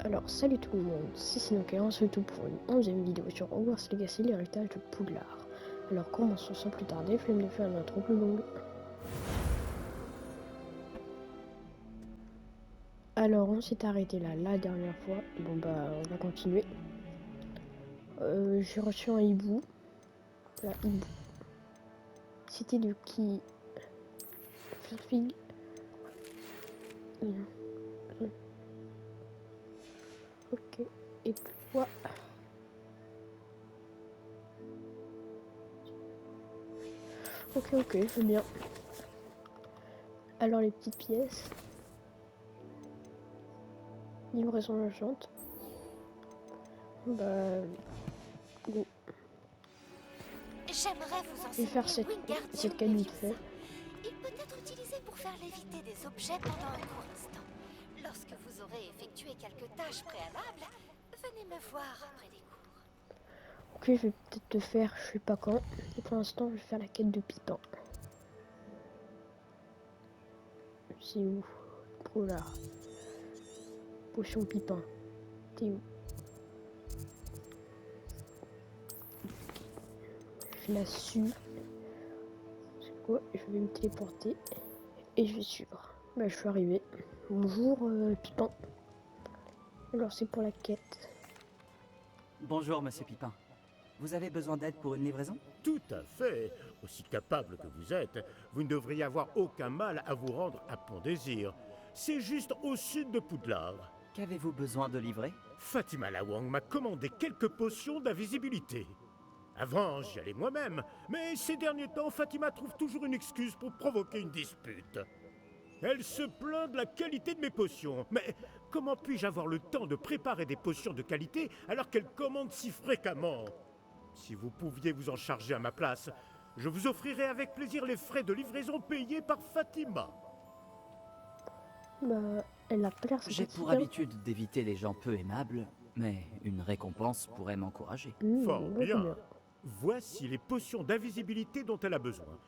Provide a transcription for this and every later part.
Alors salut tout le monde, c'est Sinoke et on se retrouve pour une 11e vidéo sur Hogwarts Legacy, l'héritage de Poudlard. Alors commençons sans plus tarder, flemme de faire une intro plus longue. Alors on s'est arrêté là la dernière fois, bon bah on va continuer. J'ai reçu un hibou, la hibou. C'était de qui? Furfig. Ok, et toi? Ok, c'est bien. Alors les petites pièces. Livraison urgente. Bah... go. J'aimerais vous Je vais faire enseigner cette quête vite fait. Il peut être utilisé pour faire léviter des objets pendant un court instant. Lorsque vous aurez effectué quelques tâches préalables, venez me voir après les cours. Ok, je vais peut-être te faire, je sais pas quand. Et pour l'instant, je vais faire la quête de Pipan. C'est où? Oh là. Potion Pipin. T'es où? Je la suis. C'est quoi? Je vais me téléporter. Et je vais suivre. Bah, je suis arrivé. Bonjour, Pipin. Alors, c'est pour la quête. Bonjour, monsieur Pipin. Vous avez besoin d'aide pour une livraison? Tout à fait. Aussi capable que vous êtes, vous ne devriez avoir aucun mal à vous rendre à Pont-Désir. C'est juste au sud de Poudlard. Qu'avez-vous besoin de livrer? Fatima Lawang m'a commandé quelques potions d'invisibilité. Avant, j'y allais moi-même, mais ces derniers temps, Fatima trouve toujours une excuse pour provoquer une dispute. Elle se plaint de la qualité de mes potions, mais comment puis-je avoir le temps de préparer des potions de qualité alors qu'elle commande si fréquemment? Si vous pouviez vous en charger à ma place, je vous offrirais avec plaisir les frais de livraison payés par Fatima. Bah, elle a pas l'air J'ai sympathique, pour hein. habitude d'éviter les gens peu aimables, mais une récompense pourrait m'encourager. Fort Ouais, bien. Voici les potions d'invisibilité dont elle a besoin.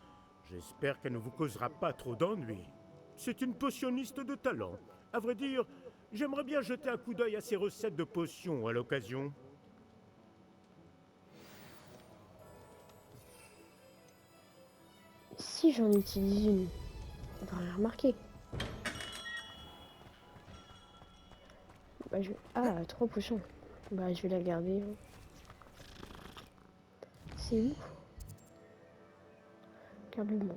J'espère qu'elle ne vous causera pas trop d'ennuis. C'est une potionniste de talent. À vrai dire, j'aimerais bien jeter un coup d'œil à ses recettes de potions à l'occasion. Si j'en utilise une, elle va rien remarquer. Bah, ah, 3 potions. Bah, je vais la garder. C'est où? Garde-le-moi.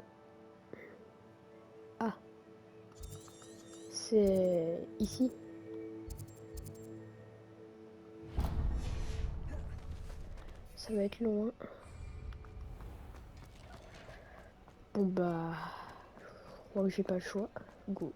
Ah. C'est ici. Ça va être long, hein. Bon bah... je crois que j'ai pas le choix. Go.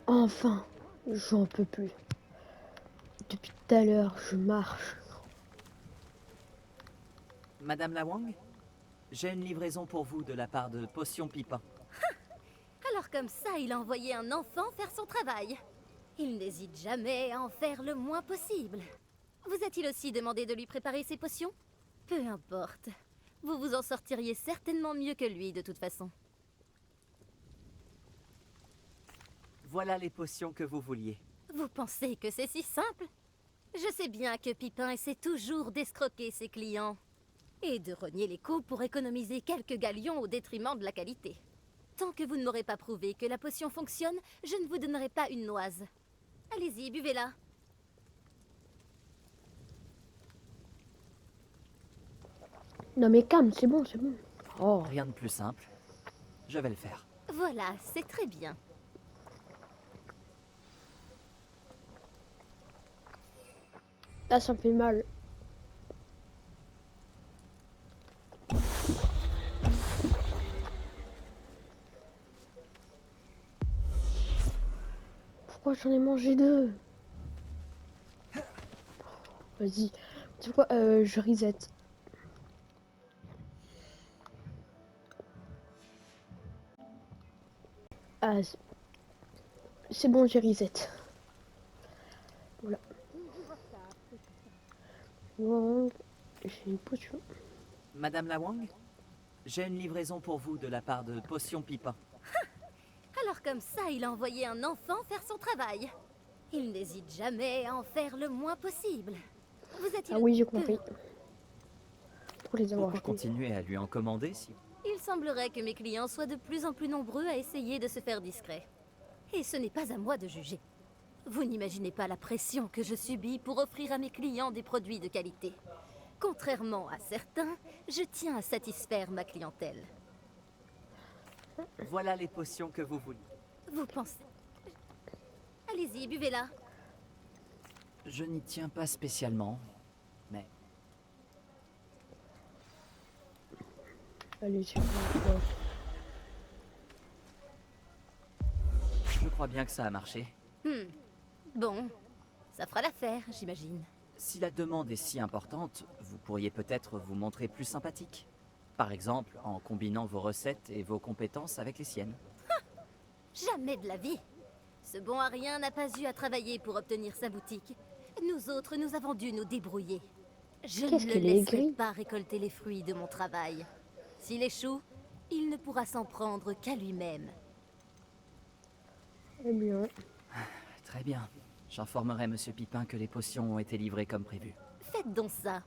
Enfin, j'en peux plus. Depuis tout à l'heure, je marche. Madame Lawang, j'ai une livraison pour vous de la part de Potion Pipin. Alors comme ça, il a envoyé un enfant faire son travail. Il n'hésite jamais à en faire le moins possible. Vous a-t-il aussi demandé de lui préparer ses potions? Peu importe. Vous vous en sortiriez certainement mieux que lui de toute façon. Voilà les potions que vous vouliez. Vous pensez que c'est si simple? Je sais bien que Pipin essaie toujours d'escroquer ses clients. Et de rogner les coûts pour économiser quelques galions au détriment de la qualité. Tant que vous ne m'aurez pas prouvé que la potion fonctionne, je ne vous donnerai pas une noise. Allez-y, buvez-la. Non mais calme, c'est bon, c'est bon. Oh, Rien de plus simple. Je vais le faire. Voilà, c'est très bien. là ça me fait mal. Pourquoi j'en ai mangé deux? Vas-y. Tu sais quoi, je reset. Ah, c'est bon, j'ai reset. Voilà. Wang, j'ai une potion. Madame la Wang, j'ai une livraison pour vous de la part de Potion Pipin. Alors comme ça, il a envoyé un enfant faire son travail. Il n'hésite jamais à en faire le moins possible. Vous êtes-il... Ah oui, j'ai compris. Pour les avoir Pourquoi achetés. continuer à lui en commander si... Il semblerait que mes clients soient de plus en plus nombreux à essayer de se faire discret. Et ce n'est pas à moi de juger. Vous n'imaginez pas la pression que je subis pour offrir à mes clients des produits de qualité. Contrairement à certains, je tiens à satisfaire ma clientèle. Voilà les potions que vous vouliez. Vous pensez... Allez-y, buvez-la. Je n'y tiens pas spécialement, mais Allez, c'est bon. je crois bien que ça a marché. Bon, ça fera l'affaire, j'imagine. Si la demande est si importante, vous pourriez peut-être vous montrer plus sympathique. Par exemple, en combinant vos recettes et vos compétences avec les siennes. Jamais de la vie. Ce bon à rien n'a pas eu à travailler pour obtenir sa boutique. Nous autres, nous avons dû nous débrouiller. Je Qu'est-ce ne le qu'il est laisserai aigri. pas récolter les fruits de mon travail. S'il échoue, il ne pourra s'en prendre qu'à lui-même. Eh bien, Très bien. J'informerai Monsieur Pipin que les potions ont été livrées comme prévu. Faites donc ça.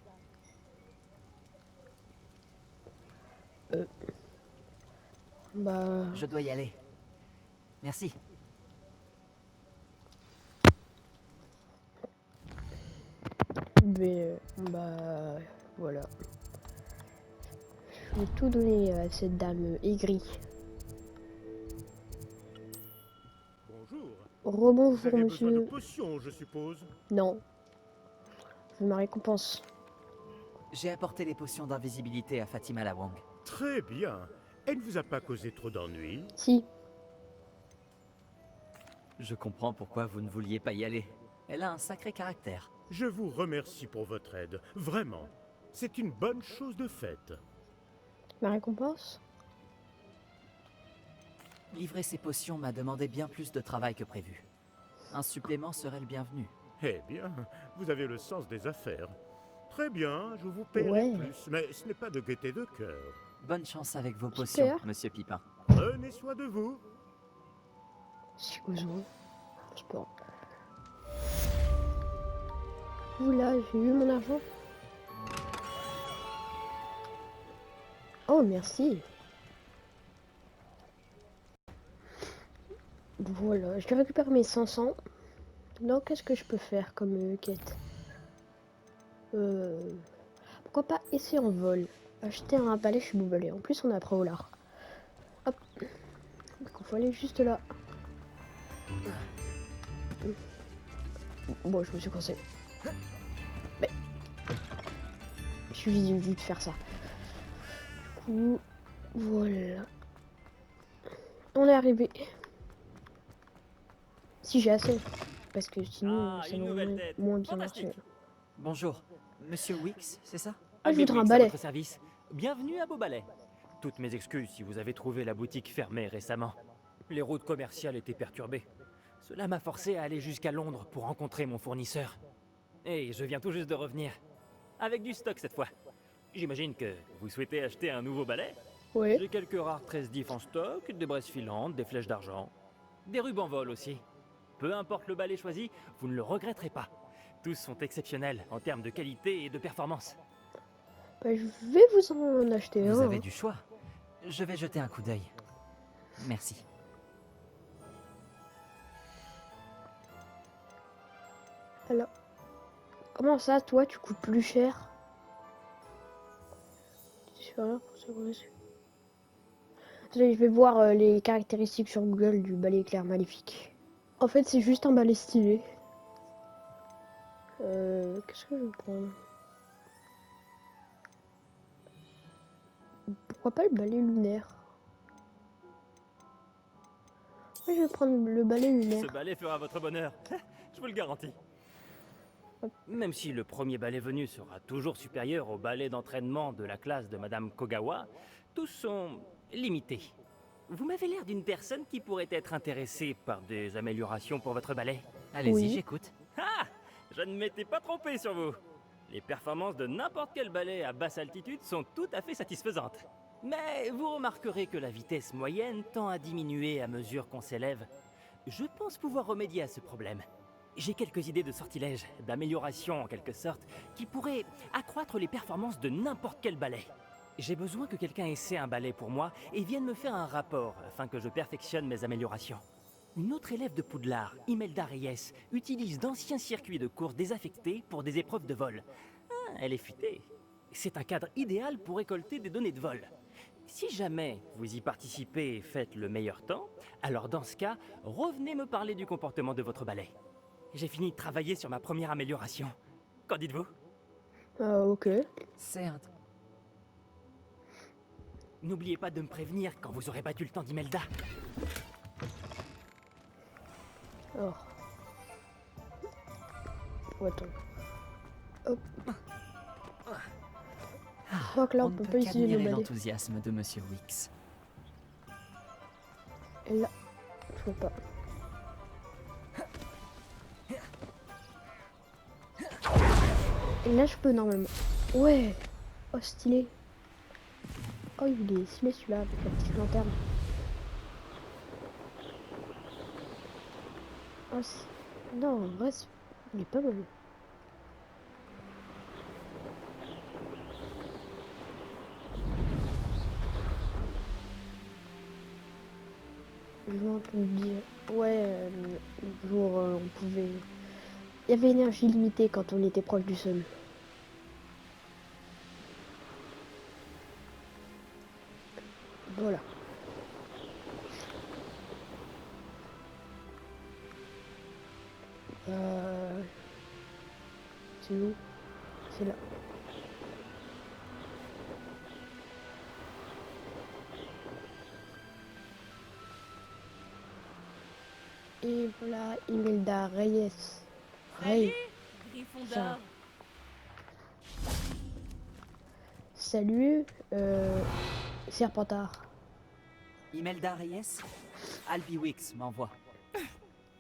bah, Je dois y aller. Merci. bah, voilà. Je vais tout donner à cette dame aigrie. Bonjour. Vous Rebonjour, avez besoin de monsieur. potions, je suppose. Non. Je veux ma récompense. J'ai apporté les potions d'invisibilité à Fatima la Wang. Très bien. Elle ne vous a pas causé trop d'ennuis? Si. Je comprends pourquoi vous ne vouliez pas y aller. Elle a un sacré caractère. Je vous remercie pour votre aide. Vraiment. C'est une bonne chose de faite. Ma récompense? Livrer ces potions m'a demandé bien plus de travail que prévu. Un supplément serait le bienvenu. Eh bien, vous avez le sens des affaires. Très bien, je vous paierai Ouais. plus, mais ce n'est pas de gaieté de cœur. Bonne chance avec vos potions, Super. Monsieur Pipin. Prenez soin de vous. Si besoin. Sport. Oula, j'ai eu mon argent. Oh, merci. Voilà, je récupère mes 500. Donc, qu'est-ce que je peux faire comme quête? Pourquoi pas essayer en vol? Acheter un balai chez Boubalé. En plus, on a après au lard. Hop. Donc, il faut aller juste là. Bon, je me suis coincé. Mais... il suffit de faire ça. Voilà. On est arrivé. Si j'ai assez. Parce que sinon, ça m'aurait moins bien marché. Bonjour, Monsieur Wix, c'est ça? Ah, je voudrais un Wix, à balai. votre service. Bienvenue à Beaubalais. Toutes mes excuses si vous avez trouvé la boutique fermée récemment. Les routes commerciales étaient perturbées. Cela m'a forcé à aller jusqu'à Londres pour rencontrer mon fournisseur. Et je viens tout juste de revenir. Avec du stock cette fois. J'imagine que vous souhaitez acheter un nouveau balai? Oui. J'ai quelques rares tresses d'if en stock, des braises filantes, des flèches d'argent. Des rubans vol aussi. Peu importe le balai choisi, vous ne le regretterez pas. Tous sont exceptionnels en termes de qualité et de performance. Bah, je vais vous en acheter Vous un. avez du choix. Je vais jeter un coup d'œil. Merci. Alors, comment ça, toi, tu coûtes plus cher? Voilà, pour ce reçu. Attendez, je vais voir les caractéristiques sur Google du balai éclair maléfique. En fait, c'est juste un balai stylé. Qu'est-ce que je vais prendre? Pourquoi pas le balai lunaire? Ouais, je vais prendre le balai lunaire. Ce balai fera votre bonheur, je vous le garantis. Même si le premier balai venu sera toujours supérieur au balai d'entraînement de la classe de Madame Kogawa, tous sont limités. Vous m'avez l'air d'une personne qui pourrait être intéressée par des améliorations pour votre balai. Allez-y, Oui. j'écoute. Ah! Je ne m'étais pas trompé sur vous. Les performances de n'importe quel balai à basse altitude sont tout à fait satisfaisantes. Mais vous remarquerez que la vitesse moyenne tend à diminuer à mesure qu'on s'élève. Je pense pouvoir remédier à ce problème. J'ai quelques idées de sortilèges, d'amélioration en quelque sorte, qui pourraient accroître les performances de n'importe quel balai. J'ai besoin que quelqu'un essaie un balai pour moi et vienne me faire un rapport afin que je perfectionne mes améliorations. Une autre élève de Poudlard, Imelda Reyes, utilise d'anciens circuits de course désaffectés pour des épreuves de vol. Ah, elle est futée. C'est un cadre idéal pour récolter des données de vol. Si jamais vous y participez et faites le meilleur temps, alors dans ce cas, revenez me parler du comportement de votre balai. J'ai fini de travailler sur ma première amélioration. Qu'en dites-vous? Ok. Certes. N'oubliez pas de me prévenir quand vous aurez battu le temps d'Imelda. Alors. Oh, attends. Hop. Je crois que là, on peut pas utiliser le qu'admirer balai. l'enthousiasme de Monsieur Wicks. Et là, je peux pas. Et là, je peux normalement. Ouais. Oh, stylé. Oh, il est stylé celui-là avec la petite lanterne. Oh, non, en vrai, il est pas mal. Je vois un peu dire. Ouais, le jour, on pouvait. Il y avait énergie limitée quand on était proche du sol. Voilà. C'est où? C'est là. Et voilà, Imelda Reyes. Salut, Ça. Gryffondor. Salut, Serpentard. Imelda Reyes, Albie Wicks m'envoie.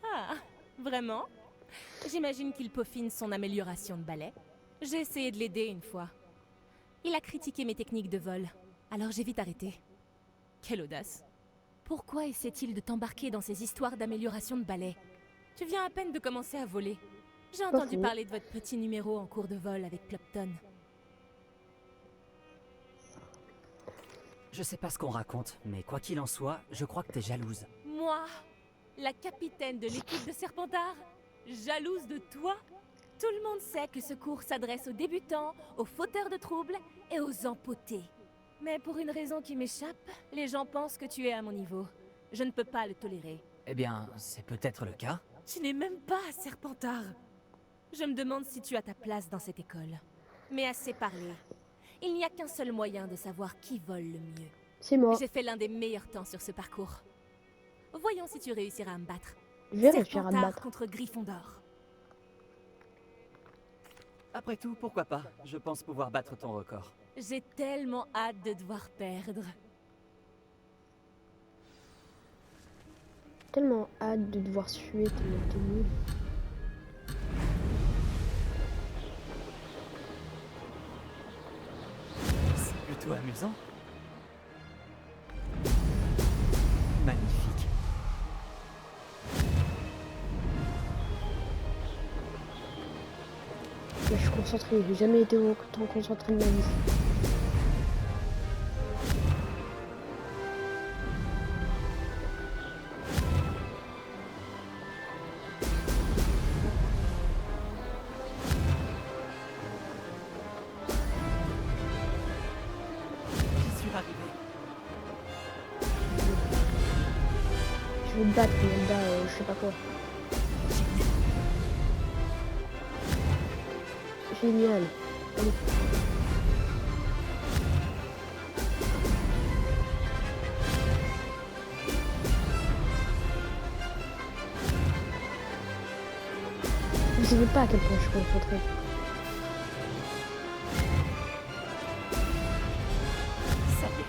Ah, vraiment? J'imagine qu'il peaufine son amélioration de balai. J'ai essayé de l'aider une fois. Il a critiqué mes techniques de vol, alors j'ai vite arrêté. Quelle audace. Pourquoi essaie-t-il de t'embarquer dans ces histoires d'amélioration de balai? Tu viens à peine de commencer à voler. J'ai entendu faux. parler de votre petit numéro en cours de vol avec Plopton. Je sais pas ce qu'on raconte, mais quoi qu'il en soit, je crois que t'es jalouse. Moi, la capitaine de l'équipe de Serpentard, jalouse de toi? Tout le monde sait que ce cours s'adresse aux débutants, aux fauteurs de troubles et aux empotés. Mais pour une raison qui m'échappe, les gens pensent que tu es à mon niveau. Je ne peux pas le tolérer. Eh bien, c'est peut-être le cas. Tu n'es même pas Serpentard. Je me demande si tu as ta place dans cette école. Mais assez parlé. Il n'y a qu'un seul moyen de savoir qui vole le mieux. C'est moi. J'ai fait l'un des meilleurs temps sur ce parcours. Voyons si tu réussiras à me battre. Je vais réussir à me Serpentard battre. contre Gryffondor. Après tout, pourquoi pas? Je pense pouvoir battre ton record. J'ai tellement hâte de devoir perdre. Tellement hâte de devoir suer tes nul. C'est plutôt amusant. Magnifique. Là, je suis concentré. J'ai jamais été autant concentré de ma vie. battre, Zelda, je sais pas quoi. Génial. Allez. Vous savez pas à quel point je suis concentré. Ça y est.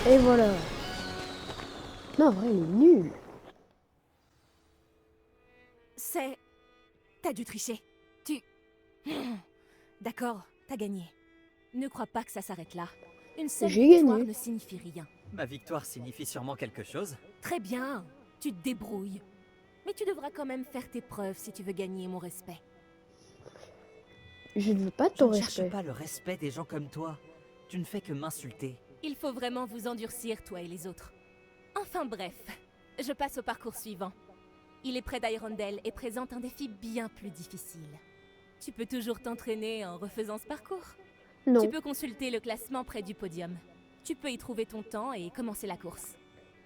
Et voilà. Non, en vrai, il est nul. C'est... T'as dû tricher. Tu... D'accord, t'as gagné. Ne crois pas que ça s'arrête là. Une seule J'ai victoire gagné. ne signifie rien. Ma victoire signifie sûrement quelque chose. Très bien, tu te débrouilles. Mais tu devras quand même faire tes preuves si tu veux gagner mon respect. Je ne veux pas Je ton ne cherche respect. pas le respect des gens comme toi. Tu ne fais que m'insulter. Il faut vraiment vous endurcir, toi et les autres. Enfin bref, je passe au parcours suivant. Il est près d'Hyrondell et présente un défi bien plus difficile. Tu peux toujours t'entraîner en refaisant ce parcours. Non. Tu peux consulter le classement près du podium. Tu peux y trouver ton temps et commencer la course.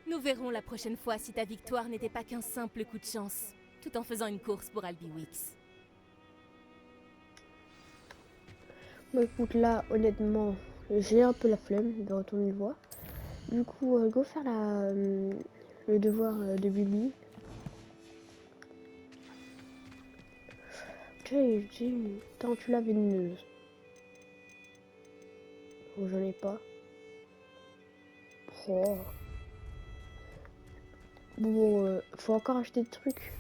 Nous verrons la prochaine fois si ta victoire n'était pas qu'un simple coup de chance, tout en faisant une course pour Albiwix. Bon, écoute, là, honnêtement, j'ai un peu la flemme de retourner le voir. Du coup, go faire le devoir de Bibi. J'ai tarentula vénéneuse. Oh, j'en ai pas. Oh. Bon, faut encore acheter des trucs.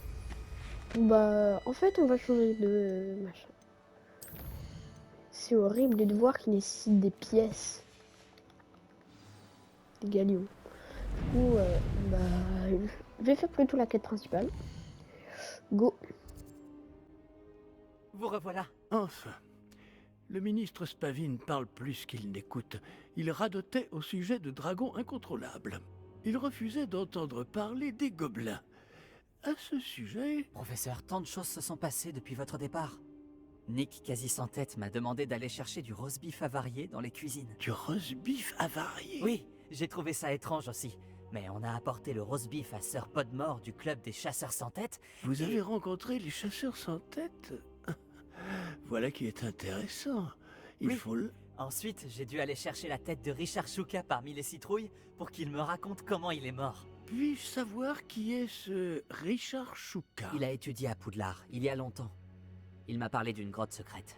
Bah, en fait, on va changer de machin. C'est horrible les devoirs qui nécessitent des pièces. Des galions. Du coup, bah, je vais faire plutôt la quête principale. Go. Vous revoilà. Enfin, le ministre Spavin parle plus qu'il n'écoute. Il radotait au sujet de dragons incontrôlables. Il refusait d'entendre parler des gobelins. À ce sujet, Professeur, tant de choses se sont passées depuis votre départ. Nick, quasi sans tête, m'a demandé d'aller chercher du roast beef avarié dans les cuisines. du roast beef avarié. Oui, j'ai trouvé ça étrange aussi. Mais on a apporté le roast beef à Sir Podmore du club des chasseurs sans tête. Vous avez rencontré les chasseurs sans tête? Voilà qui est intéressant. Il Oui. faut le... Ensuite, j'ai dû aller chercher la tête de Richard Shuka parmi les citrouilles pour qu'il me raconte comment il est mort. Puis-je savoir qui est ce Richard Shuka? Il a étudié à Poudlard, il y a longtemps. Il m'a parlé d'une grotte secrète.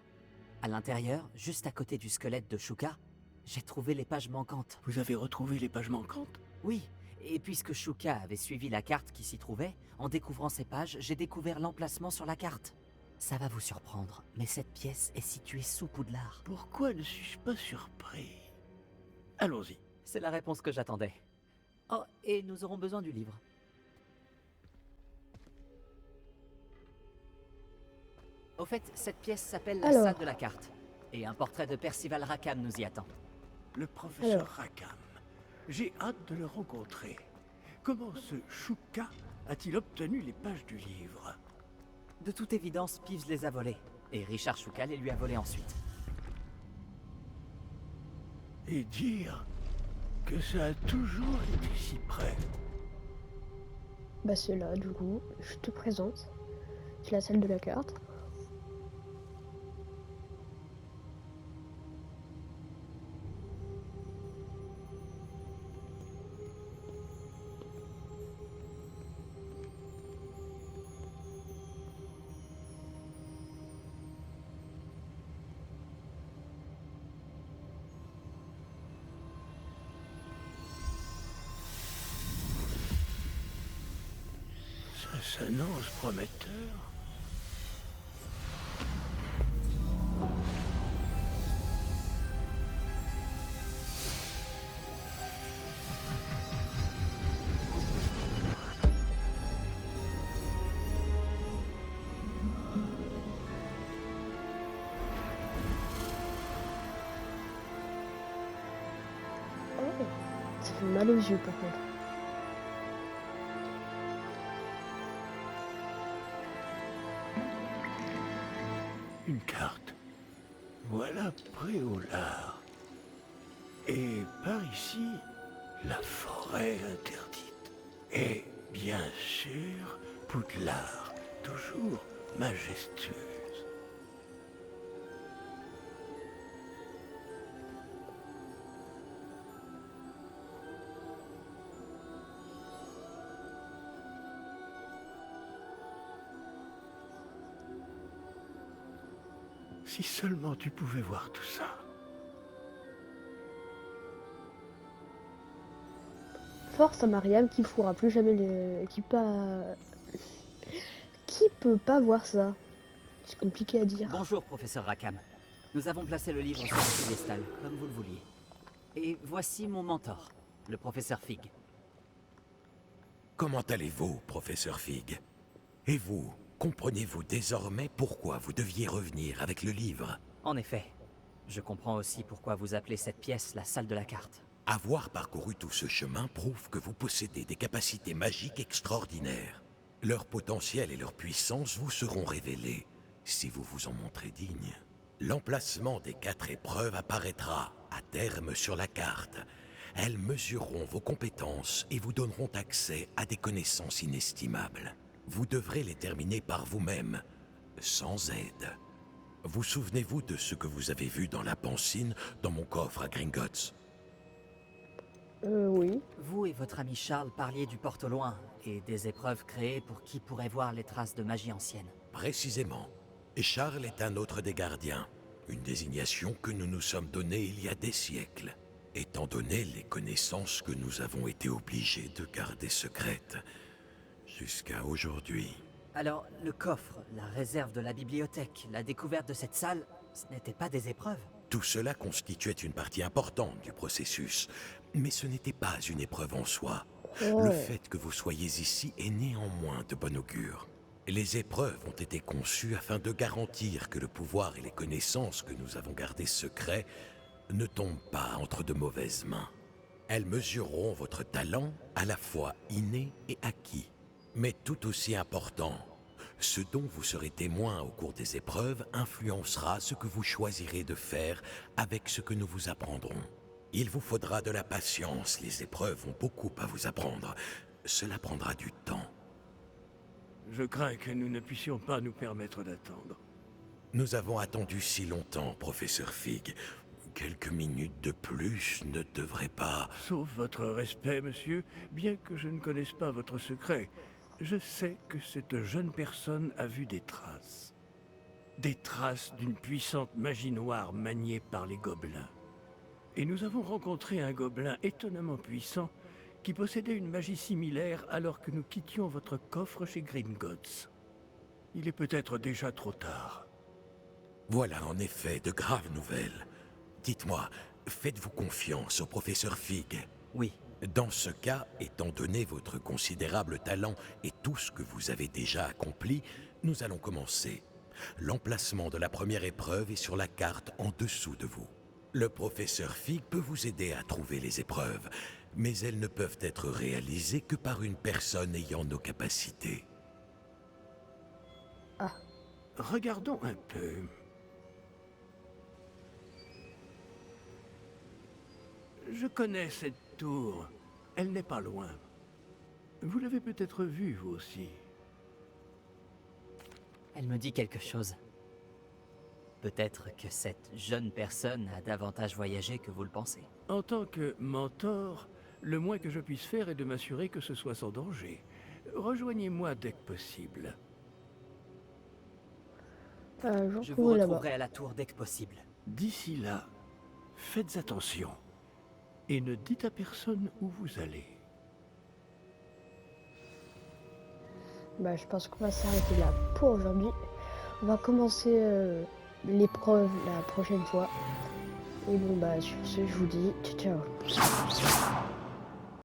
À l'intérieur, juste à côté du squelette de Shuka, j'ai trouvé les pages manquantes. Vous avez retrouvé les pages manquantes? Oui, et puisque Shuka avait suivi la carte qui s'y trouvait, en découvrant ces pages, j'ai découvert l'emplacement sur la carte. Ça va vous surprendre, mais cette pièce est située sous Poudlard. Pourquoi ne suis-je pas surpris? Allons-y. C'est la réponse que j'attendais. Oh, et nous aurons besoin du livre. Au fait, cette pièce s'appelle la Alors. salle de la carte. Et un portrait de Percival Rackham nous y attend. Le professeur Alors. Rackham. J'ai hâte de le rencontrer. Comment ce Shuka a-t-il obtenu les pages du livre? De toute évidence, Peeves les a volés. Et Richard Shuka les lui a volés ensuite. Et dire que ça a toujours été si près. Bah, c'est là, du coup, je te présente. C'est la salle de la carte. Ça s'annonce prometteur. fait mal aux yeux par contre. Une carte. Voilà Préolard. Et par ici, la forêt interdite. Et bien sûr, Poudlard, toujours majestueuse. Si seulement tu pouvais voir tout ça. Force à Mariam qui pourra plus jamais qui peut pas voir ça. C'est compliqué à dire. Bonjour, professeur Rackham. Nous avons placé le livre sur le piédestal, comme vous le vouliez. Et voici mon mentor, le professeur Fig. Comment allez-vous, professeur Fig? Et vous, comprenez-vous désormais pourquoi vous deviez revenir avec le livre? En effet, je comprends aussi pourquoi vous appelez cette pièce la salle de la carte. Avoir parcouru tout ce chemin prouve que vous possédez des capacités magiques extraordinaires. Leur potentiel et leur puissance vous seront révélés, si vous vous en montrez digne. L'emplacement des 4 épreuves apparaîtra, à terme, sur la carte. Elles mesureront vos compétences et vous donneront accès à des connaissances inestimables. Vous devrez les terminer par vous-même, sans aide. Vous souvenez-vous de ce que vous avez vu dans la pancine, dans mon coffre à Gringotts? Oui. Vous et votre ami Charles parliez du porte au loin et des épreuves créées pour qui pourrait voir les traces de magie ancienne. Précisément. Et Charles est un autre des gardiens. Une désignation que nous nous sommes donnée il y a des siècles. Étant donné les connaissances que nous avons été obligés de garder secrètes. Jusqu'à aujourd'hui. Alors, le coffre, la réserve de la bibliothèque, la découverte de cette salle, ce n'étaient pas des épreuves? Tout cela constituait une partie importante du processus, mais ce n'était pas une épreuve en soi. Le fait que vous soyez ici est néanmoins de bon augure. Les épreuves ont été conçues afin de garantir que le pouvoir et les connaissances que nous avons gardées secrets ne tombent pas entre de mauvaises mains. Elles mesureront votre talent à la fois inné et acquis. Mais tout aussi important, ce dont vous serez témoin au cours des épreuves influencera ce que vous choisirez de faire avec ce que nous vous apprendrons. Il vous faudra de la patience, les épreuves ont beaucoup à vous apprendre. Cela prendra du temps. Je crains que nous ne puissions pas nous permettre d'attendre. Nous avons attendu si longtemps, professeur Fig. Quelques minutes de plus ne devraient pas... Sauf votre respect, monsieur, bien que je ne connaisse pas votre secret, je sais que cette jeune personne a vu des traces. Des traces d'une puissante magie noire maniée par les gobelins. Et nous avons rencontré un gobelin étonnamment puissant qui possédait une magie similaire alors que nous quittions votre coffre chez Gringotts. Il est peut-être déjà trop tard. Voilà en effet de graves nouvelles. Dites-moi, faites-vous confiance au professeur Fig? Oui. Dans ce cas, étant donné votre considérable talent et tout ce que vous avez déjà accompli, nous allons commencer. L'emplacement de la première épreuve est sur la carte en dessous de vous. Le professeur Fig peut vous aider à trouver les épreuves, mais elles ne peuvent être réalisées que par une personne ayant nos capacités. Ah. Regardons un peu. Je connais cette tour. Elle n'est pas loin. Vous l'avez peut-être vue, vous aussi. Elle me dit quelque chose. Peut-être que cette jeune personne a davantage voyagé que vous le pensez. En tant que mentor, le moins que je puisse faire est de m'assurer que ce soit sans danger. Rejoignez-moi dès que possible. Je vous retrouverai à la tour dès que possible. D'ici là, faites attention. Et ne dites à personne où vous allez. Bah, je pense qu'on va s'arrêter là pour aujourd'hui. On va commencer l'épreuve la prochaine fois. Et bon, bah, sur ce, je vous dis ciao, ciao.